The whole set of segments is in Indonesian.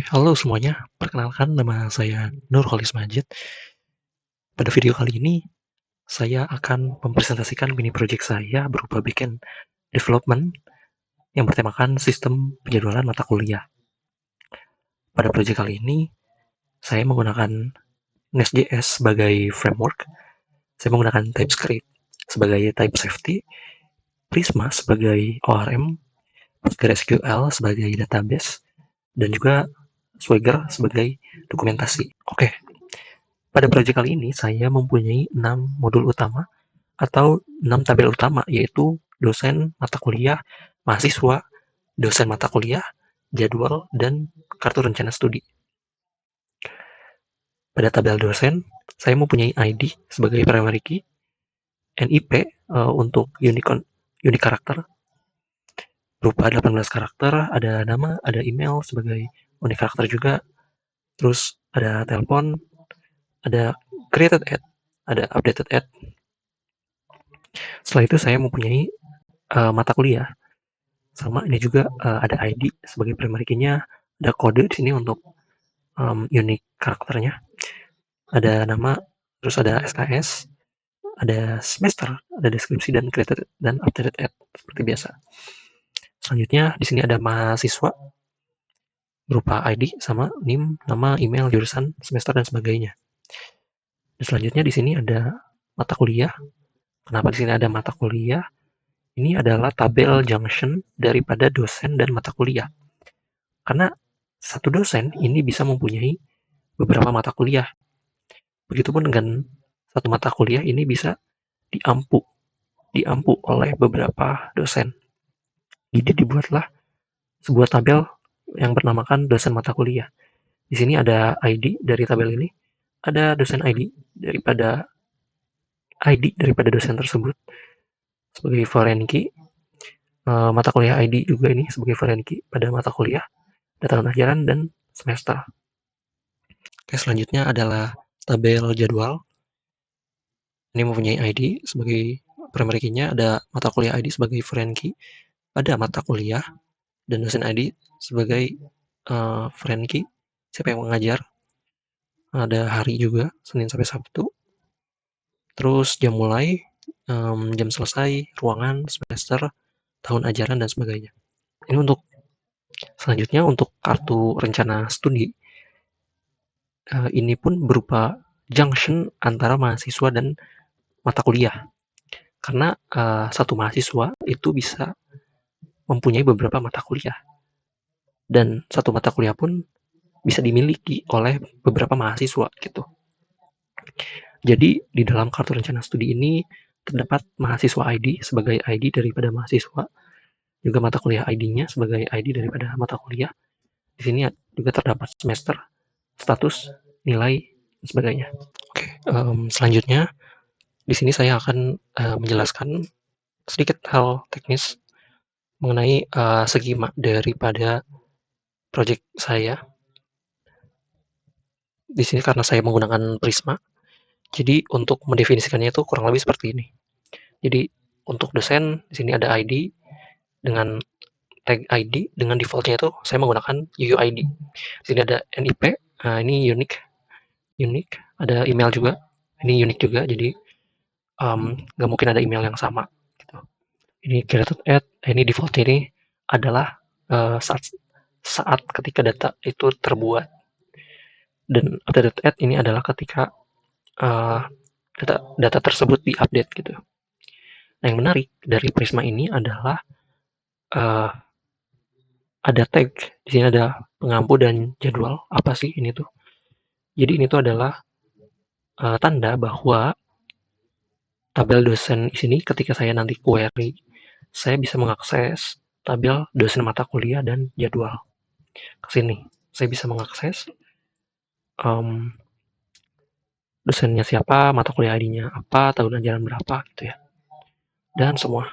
Halo semuanya. Perkenalkan nama saya Nurholis Majid. Pada video kali ini, saya akan mempresentasikan mini project saya berupa backend development yang bertemakan sistem penjadwalan mata kuliah. Pada project kali ini, saya menggunakan Nest.js sebagai framework, saya menggunakan TypeScript sebagai type safety, Prisma sebagai ORM, PostgreSQL sebagai database, dan juga Swagger sebagai dokumentasi. Oke, pada project kali ini saya mempunyai 6 modul utama atau 6 tabel utama, yaitu dosen, mata kuliah, mahasiswa, dosen mata kuliah, jadwal, dan kartu rencana studi. Pada tabel dosen, saya mempunyai ID sebagai primary key, NIP untuk unique karakter berupa 18 karakter, ada nama, ada email sebagai unique karakter juga, terus ada telepon, ada created ad, ada updated ad. Setelah itu saya mempunyai mata kuliah. Sama ini juga ada ID sebagai primary key-nya, ada kode di sini untuk unique karakternya, ada nama, terus ada SKS, ada semester, ada deskripsi dan created dan updated ad seperti biasa. Selanjutnya di sini ada mahasiswa berupa ID sama NIM, nama, email, jurusan, semester dan sebagainya. Dan selanjutnya di sini ada mata kuliah. Kenapa di sini ada mata kuliah? Ini adalah tabel junction daripada dosen dan mata kuliah. Karena satu dosen ini bisa mempunyai beberapa mata kuliah. Begitupun dengan satu mata kuliah ini bisa diampu oleh beberapa dosen. Jadi dibuatlah sebuah tabel yang bernamakan dosen mata kuliah. Di sini ada ID dari tabel ini, ada dosen ID daripada dosen tersebut sebagai foreign key, mata kuliah ID juga ini sebagai foreign key pada mata kuliah, data tahun ajaran dan semester. Oke, selanjutnya adalah tabel jadwal. Ini mempunyai ID sebagai primary key-nya, ada mata kuliah ID sebagai foreign key, ada mata kuliah dan dosen ID sebagai foreign key, siapa yang mengajar, ada hari juga, Senin sampai Sabtu, terus jam mulai, jam selesai, ruangan, semester, tahun ajaran, dan sebagainya. Ini untuk selanjutnya untuk kartu rencana studi, ini pun berupa junction antara mahasiswa dan mata kuliah. Karena satu mahasiswa itu bisa mempunyai beberapa mata kuliah. Dan satu mata kuliah pun bisa dimiliki oleh beberapa mahasiswa gitu. Jadi di dalam kartu rencana studi ini terdapat mahasiswa ID sebagai ID daripada mahasiswa, juga mata kuliah ID-nya sebagai ID daripada mata kuliah. Di sini juga terdapat semester, status, nilai, dan sebagainya. Oke, selanjutnya di sini saya akan menjelaskan sedikit hal teknis mengenai skema daripada project saya. Di sini karena saya menggunakan Prisma, jadi untuk mendefinisikannya itu kurang lebih seperti ini. Jadi untuk dosen di sini ada ID dengan tag ID dengan defaultnya itu saya menggunakan UUID. Di sini ada NIP, ini unique, ada email juga, ini unique juga, jadi nggak mungkin ada email yang sama. Gitu. Ini created at, ini defaultnya ini adalah saat ketika data itu terbuat, dan updated at ini adalah ketika data tersebut diupdate gitu. Nah, yang menarik dari Prisma ini adalah ada tag. Di sini ada pengampu dan jadwal. Apa sih ini tuh? Jadi ini tuh adalah tanda bahwa tabel dosen di sini ketika saya nanti query, saya bisa mengakses tabel dosen mata kuliah dan jadwal. Ke sini, saya bisa mengakses dosennya siapa, mata kuliah ID-nya apa, tahun ajaran berapa gitu ya. Dan semua.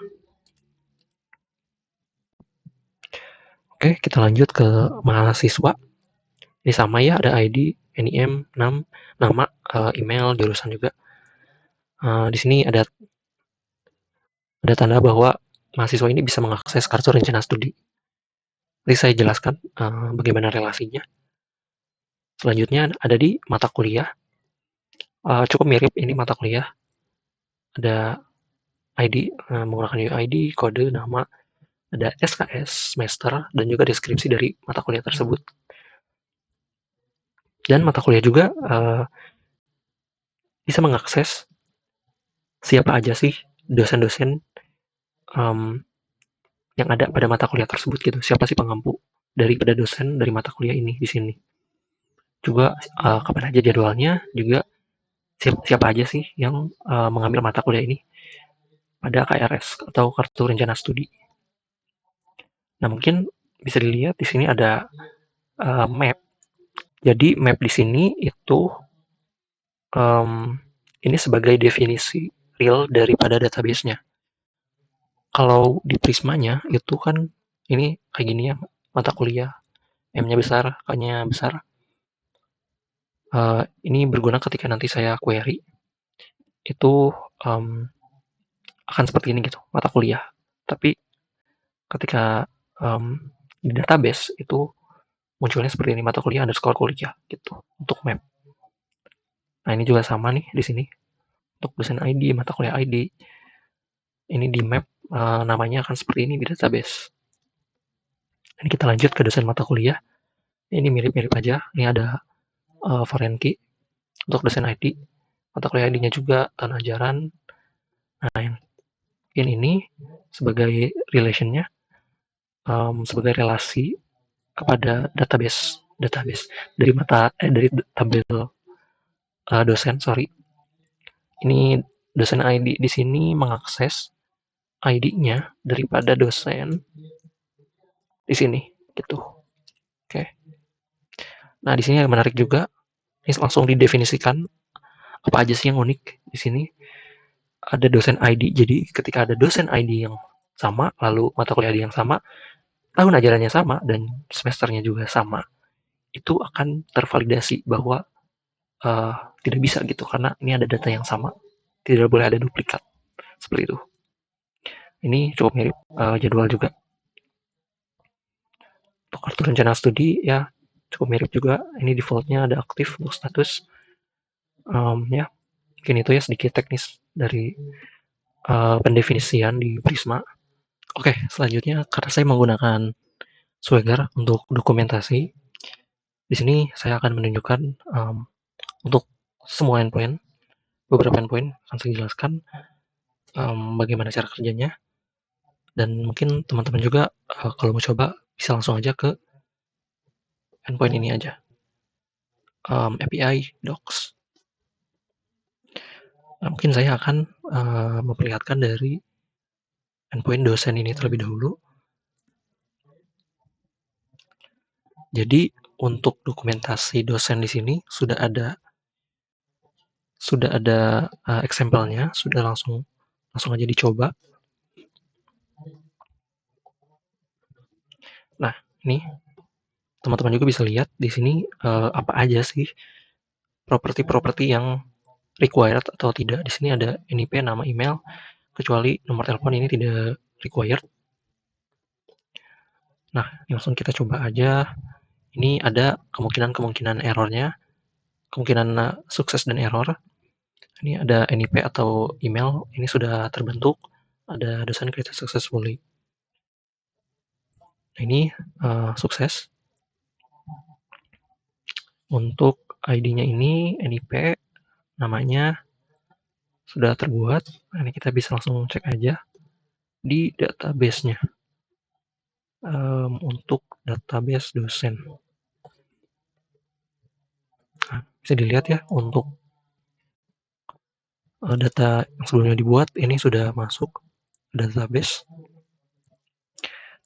Oke, kita lanjut ke mahasiswa. Ini sama ya, ada ID, NIM, nama, email, jurusan juga. Di sini ada tanda bahwa mahasiswa ini bisa mengakses kartu rencana studi. Nanti saya jelaskan bagaimana relasinya. Selanjutnya ada di mata kuliah, cukup mirip ini mata kuliah, ada ID, menggunakan UID, kode, nama, ada SKS, semester, dan juga deskripsi dari mata kuliah tersebut. Dan mata kuliah juga bisa mengakses siapa aja sih dosen-dosen yang ada pada mata kuliah tersebut gitu. Siapa sih pengampu daripada dosen dari mata kuliah ini di sini. Juga kapan aja jadwalnya, juga siapa aja sih yang mengambil mata kuliah ini pada KRS atau kartu rencana studi. Nah, mungkin bisa dilihat di sini ada map. Jadi map di sini itu ini sebagai definisi real daripada database-nya. Kalau di Prismanya itu kan ini kayak gini ya, mata kuliah, M-nya besar, K-nya besar. Ini berguna ketika nanti saya query, itu akan seperti ini gitu, mata kuliah. Tapi ketika di database itu munculnya seperti ini, mata kuliah underscore kuliah gitu untuk map. Nah, ini juga sama nih di sini untuk dosen ID, mata kuliah ID. Ini di map namanya akan seperti ini di database. Dan kita lanjut ke dosen mata kuliah. Ini mirip-mirip aja. Ini ada foreign key untuk dosen ID. Mata kuliah ID-nya juga tahun ajaran. Nah, yang ini sebagai relation-nya, sebagai relasi kepada database dari dari tabel dosen, sorry. Ini dosen ID di sini mengakses ID-nya daripada dosen di sini gitu. Oke. Nah, di sini yang menarik juga, ini langsung didefinisikan apa aja sih yang unik di sini. Ada dosen ID. Jadi ketika ada dosen ID yang sama, lalu mata kuliah ID yang sama, tahun ajarannya sama dan semesternya juga sama, itu akan tervalidasi bahwa tidak bisa gitu karena ini ada data yang sama, tidak boleh ada duplikat seperti itu. Ini cukup mirip jadwal juga. Untuk kartu rencana studi ya cukup mirip juga. Ini defaultnya ada aktif untuk status. Ya mungkin itu ya sedikit teknis dari pendefinisian di Prisma. Oke, selanjutnya karena saya menggunakan Swagger untuk dokumentasi, di sini saya akan menunjukkan untuk semua endpoint, beberapa endpoint akan saya jelaskan bagaimana cara kerjanya, dan mungkin teman-teman juga kalau mau coba bisa langsung aja ke endpoint ini aja, API docs. Nah, mungkin saya akan memperlihatkan dari endpoint dosen ini terlebih dahulu. Jadi untuk dokumentasi dosen di sini sudah ada example-nya, sudah langsung aja dicoba. Nah, ini teman-teman juga bisa lihat di sini apa aja sih properti-properti yang required atau tidak. Di sini ada NIP, nama email, kecuali nomor telepon ini tidak required. Nah, langsung kita coba aja. Ini ada kemungkinan errornya, kemungkinan sukses dan error. Ini ada NIP atau email, ini sudah terbentuk. Ada dosen created successfully. Nah, ini sukses. Untuk ID-nya ini NIP, namanya sudah terbuat. Nah, ini kita bisa langsung cek aja di database-nya. Untuk database dosen. Nah, bisa dilihat ya untuk data yang sebelumnya dibuat ini sudah masuk database.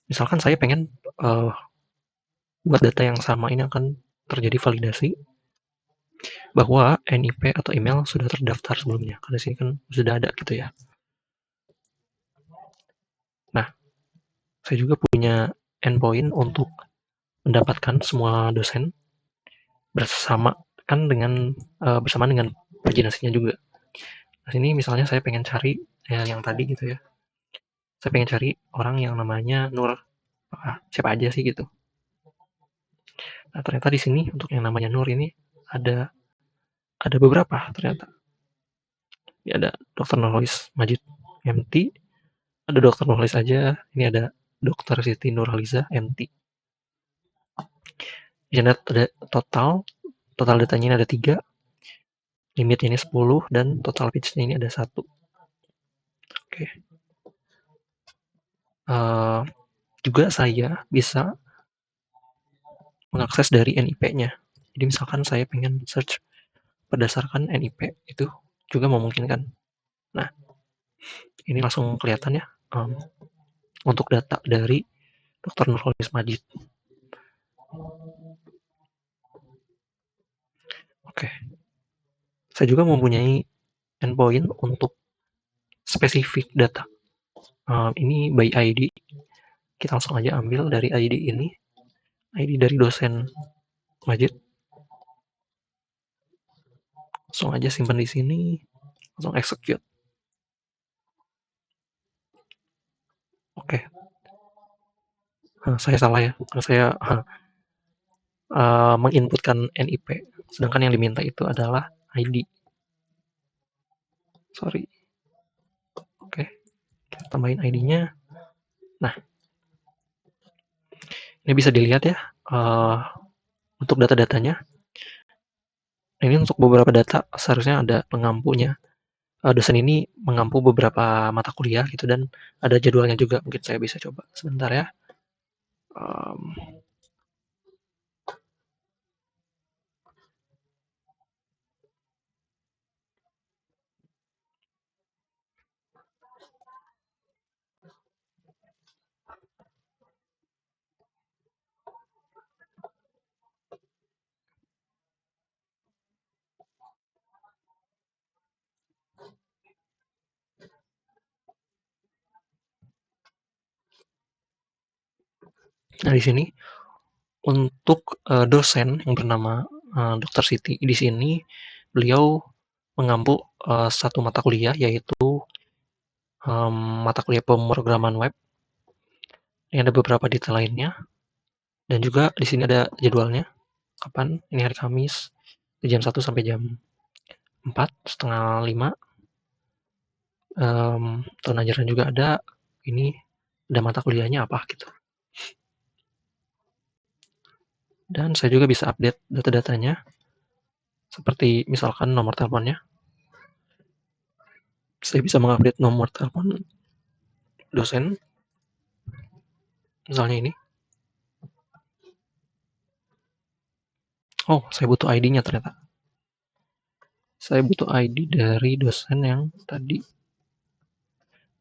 Misalkan saya pengen buat data yang sama ini akan terjadi validasi bahwa NIP atau email sudah terdaftar sebelumnya. Karena sini kan sudah ada gitu ya. Nah, saya juga punya endpoint untuk mendapatkan semua dosen bersama dengan virginasinya juga. Nah, sini misalnya saya pengen cari yang tadi gitu ya. Saya pengen cari orang yang namanya Nur. Siapa aja sih gitu. Nah, ternyata di sini untuk yang namanya Nur ini ada beberapa ternyata. Ini ada Dr. Nurholis Majid MT, ada Dr. Nurholis aja, ini ada Dr. Siti Nurhaliza MT. Di sini ada total datanya ini ada 3, limit ini 10, dan total pitch-nya ini ada 1. Oke. Juga saya bisa mengakses dari NIP-nya. Jadi misalkan saya pengen search berdasarkan NIP, itu juga memungkinkan. Nah, ini langsung kelihatan ya, untuk data dari Dr. Nurholis Majid. Oke. Saya juga mempunyai endpoint untuk spesifik data. Ini by ID. Kita langsung aja ambil dari ID ini. ID dari dosen Majid. Langsung aja simpan di sini. Langsung execute. Oke. Saya salah ya. Karena saya menginputkan NIP. Sedangkan yang diminta itu adalah ID. Sorry. Oke. Kita tambahin ID-nya. Nah, ini bisa dilihat ya, untuk data-datanya. Ini untuk beberapa data seharusnya ada pengampunya. Dosen ini mengampu beberapa mata kuliah gitu dan ada jadwalnya juga. Mungkin saya bisa coba sebentar ya. Nah, di sini untuk dosen yang bernama Dr. Siti di sini beliau mengampu satu mata kuliah yaitu mata kuliah pemrograman web. Ini ada beberapa detail lainnya dan juga di sini ada jadwalnya. Kapan? Ini hari Kamis jam 1 sampai jam 4, setengah 5. Tahun ajaran juga ada. Ini ada mata kuliahnya apa gitu. Dan saya juga bisa update data-datanya. Seperti misalkan nomor teleponnya. Saya bisa mengupdate nomor telepon dosen. Misalnya ini. Oh, saya butuh ID-nya ternyata. Saya butuh ID dari dosen yang tadi.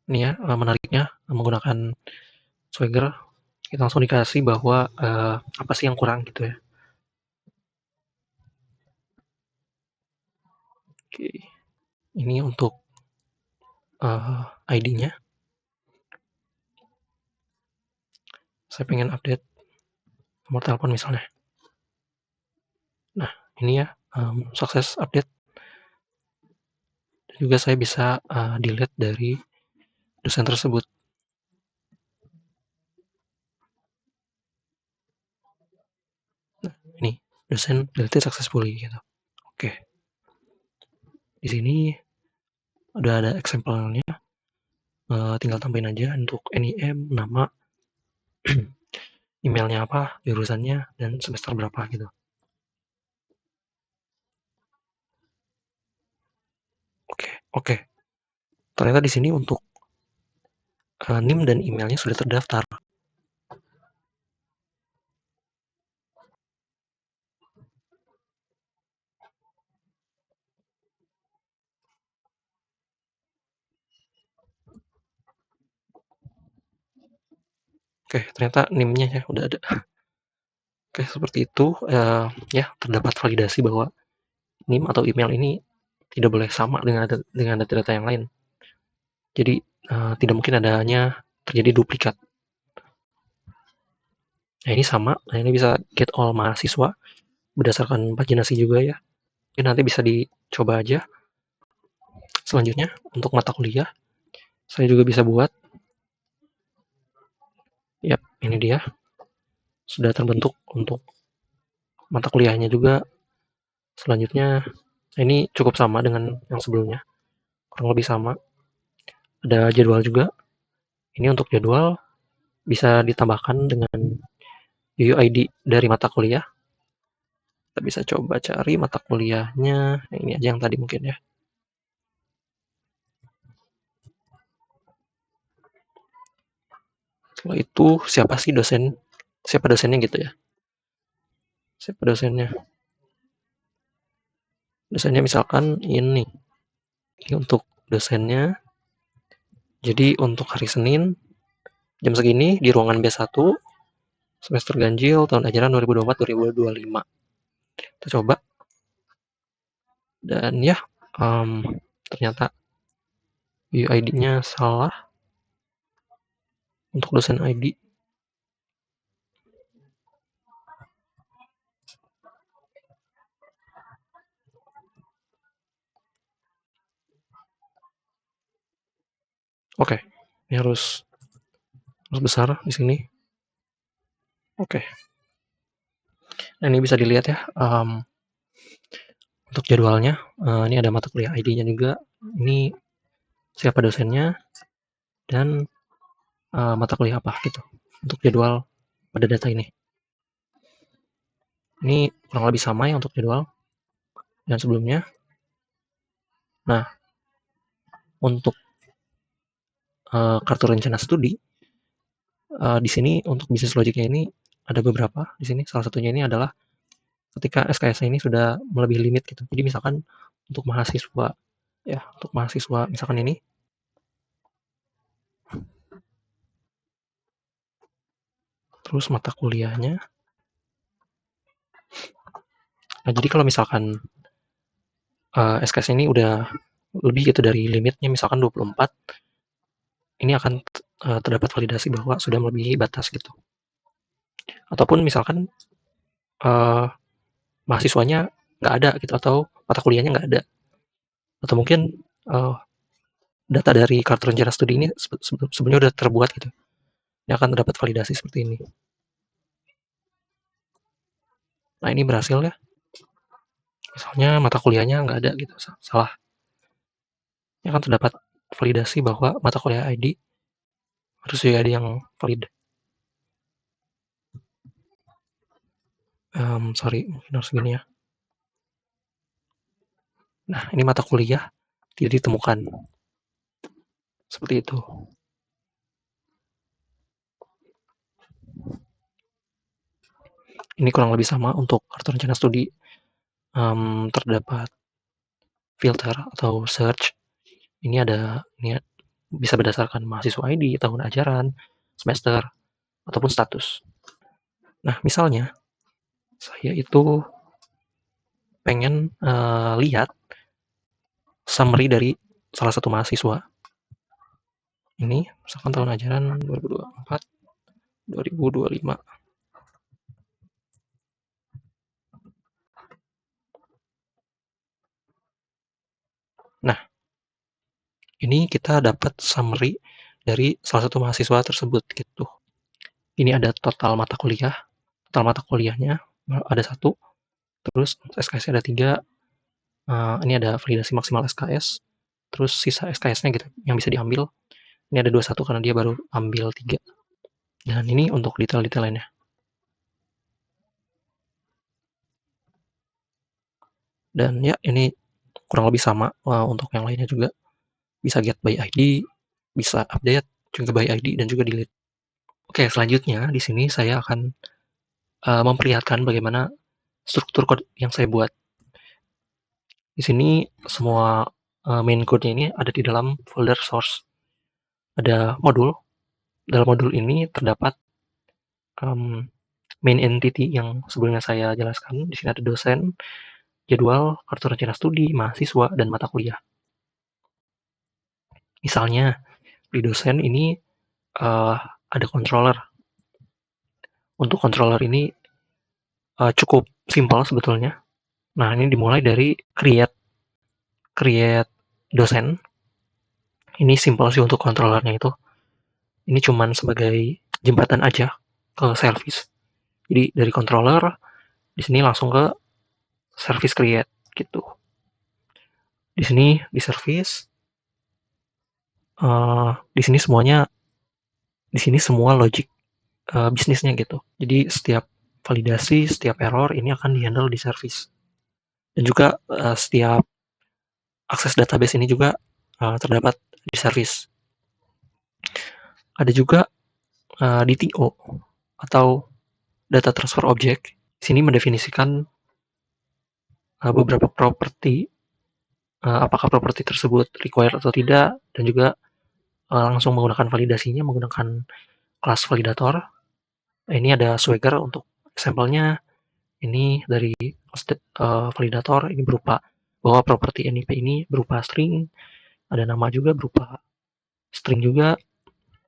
Ini ya, menariknya menggunakan Swagger. Kita langsung dikasih bahwa apa sih yang kurang gitu ya. Oke. Ini untuk ID-nya. Saya pengen update nomor telepon misalnya. Nah, ini ya, sukses update. Dan juga saya bisa delete dari dosen tersebut. Nah, ini dosen delete successfully gitu. Oke. Di sini udah ada example-nya. Tinggal tambahin aja untuk NIM, nama, emailnya apa, jurusannya, dan semester berapa gitu. Oke. Ternyata di sini untuk NIM dan emailnya sudah terdaftar. Oke, ternyata NIM-nya ya udah ada. Oke, seperti itu. Ya, terdapat validasi bahwa NIM atau email ini tidak boleh sama dengan data-data yang lain. Jadi tidak mungkin adanya terjadi duplikat. Nah, ini sama. Nah, ini bisa get all mahasiswa berdasarkan paginasi juga ya. Ini nanti bisa dicoba aja. Selanjutnya untuk mata kuliah, saya juga bisa buat. Yap, ini dia. Sudah terbentuk untuk mata kuliahnya juga selanjutnya ini cukup sama dengan yang sebelumnya, kurang lebih sama. Ada jadwal juga. Ini untuk jadwal bisa ditambahkan dengan UUID dari mata kuliah. Kita bisa coba cari mata kuliahnya. Nah, ini aja yang tadi mungkin ya. Setelah itu siapa sih dosen? Siapa dosennya gitu ya? Siapa dosennya? Dosennya misalkan ini. Ini untuk dosennya. Jadi untuk hari Senin jam segini di ruangan B1 semester ganjil tahun ajaran 2024-2025. Kita coba dan ya ternyata UID-nya salah untuk dosen ID. Oke, ini harus besar di sini. Oke. Nah, ini bisa dilihat ya untuk jadwalnya. Ini ada mata kuliah ID-nya juga. Ini siapa dosennya dan mata kuliah apa gitu untuk jadwal pada data ini. Ini kurang lebih sama ya untuk jadwal dan sebelumnya. Nah, untuk kartu rencana studi di sini untuk bisnis logiknya ini ada beberapa di sini. Salah satunya ini adalah ketika SKS ini sudah melebihi limit gitu. Jadi misalkan untuk mahasiswa ya, untuk mahasiswa misalkan ini terus mata kuliahnya. Nah, jadi kalau misalkan SKS ini udah lebih gitu dari limitnya misalkan 24, ini akan terdapat validasi bahwa sudah melebihi batas gitu. Ataupun misalkan mahasiswanya nggak ada gitu atau mata kuliahnya nggak ada. Atau mungkin data dari kartu rencana studi ini sebenarnya udah terbuat gitu. Ini akan terdapat validasi seperti ini. Nah, ini berhasil ya. Misalnya mata kuliahnya nggak ada gitu, salah. Ini akan terdapat validasi bahwa mata kuliah ID harus jadi yang valid. Sorry, mungkin harus gini ya. Nah, ini mata kuliah tidak ditemukan. Seperti itu. Ini kurang lebih sama untuk kartu rencana studi. Terdapat filter atau search. Ini bisa berdasarkan mahasiswa ID, tahun ajaran, semester, ataupun status. Nah, misalnya saya itu pengen lihat summary dari salah satu mahasiswa. Ini misalkan tahun ajaran 2024 2025. Nah, ini kita dapat summary dari salah satu mahasiswa tersebut gitu. Ini ada total mata kuliah. Total mata kuliahnya ada 1, terus SKS ada 3. Ini ada validasi maksimal SKS, terus sisa SKS-nya gitu yang bisa diambil. Ini ada 21 karena dia baru ambil 3. Dan ini untuk detail-detail lainnya. Dan ya ini kurang lebih sama untuk yang lainnya juga. Bisa get by ID, bisa update juga by ID dan juga delete. Oke, selanjutnya di sini saya akan memperlihatkan bagaimana struktur kode yang saya buat. Di sini semua main code-nya ini ada di dalam folder source. Ada modul. Dalam modul ini terdapat main entity yang sebelumnya saya jelaskan. Di sini ada dosen, jadwal, kartu rencana studi, mahasiswa, dan mata kuliah. Misalnya di dosen ini ada controller. Untuk controller ini cukup simpel sebetulnya. Nah, ini dimulai dari create dosen. Ini simpel sih untuk controllernya itu. Ini cuman sebagai jembatan aja ke service. Jadi dari controller Di sini langsung ke service create gitu. Di sini di service, di sini semuanya, di sini semua logic bisnisnya gitu. Jadi setiap validasi, setiap error ini akan di-handle di service. Dan juga setiap akses database ini juga terdapat di service. Ada juga DTO atau data transfer object. Di sini mendefinisikan beberapa properti, apakah properti tersebut required atau tidak, dan juga langsung menggunakan validasinya menggunakan kelas validator. Ini ada Swagger untuk sampelnya. Ini dari validator ini berupa bahwa properti NIP ini berupa string, ada nama juga berupa string juga.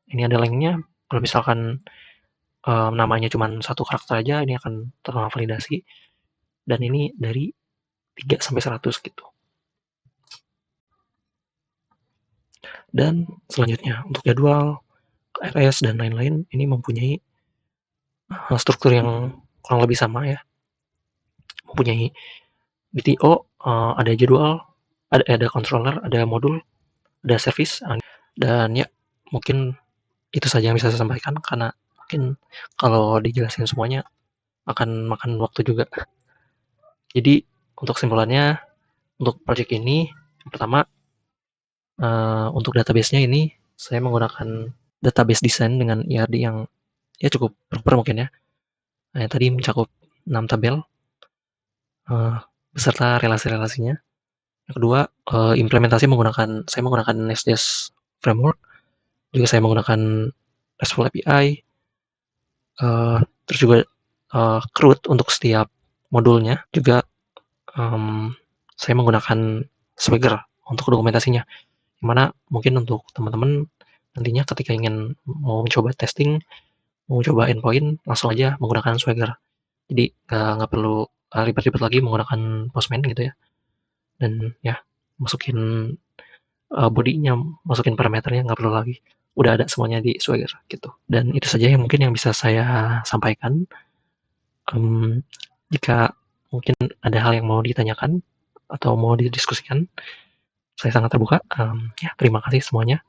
Ini ada lengthnya. Kalau misalkan namanya cuma satu karakter aja, ini akan terkena validasi. Dan ini dari 3 sampai 100 gitu. Dan selanjutnya untuk jadwal, RS dan lain-lain ini mempunyai struktur yang kurang lebih sama ya. Mempunyai BTO, ada jadwal, ada controller, ada modul, ada service, dan ya mungkin itu saja yang bisa saya sampaikan karena mungkin kalau dijelasin semuanya akan makan waktu juga. Jadi untuk kesimpulannya, untuk project ini yang pertama untuk database-nya ini saya menggunakan database design dengan IRD yang ya cukup proper mungkin ya. Tadi mencakup 6 tabel beserta relasi-relasinya. Yang kedua, implementasi saya menggunakan Nest.js framework, juga saya menggunakan RESTful API, terus juga CRUD untuk setiap modulnya, juga saya menggunakan Swagger untuk dokumentasinya. Dimana mungkin untuk teman-teman nantinya ketika ingin mau mencoba testing, mau coba endpoint, langsung aja menggunakan Swagger. Jadi nggak perlu ribet-ribet lagi menggunakan Postman gitu ya. Dan ya masukin bodinya, masukin parameternya nggak perlu lagi. Udah ada semuanya di Swagger gitu. Dan itu saja yang mungkin yang bisa saya sampaikan. Jika mungkin ada hal yang mau ditanyakan atau mau didiskusikan, saya sangat terbuka. Ya terima kasih semuanya.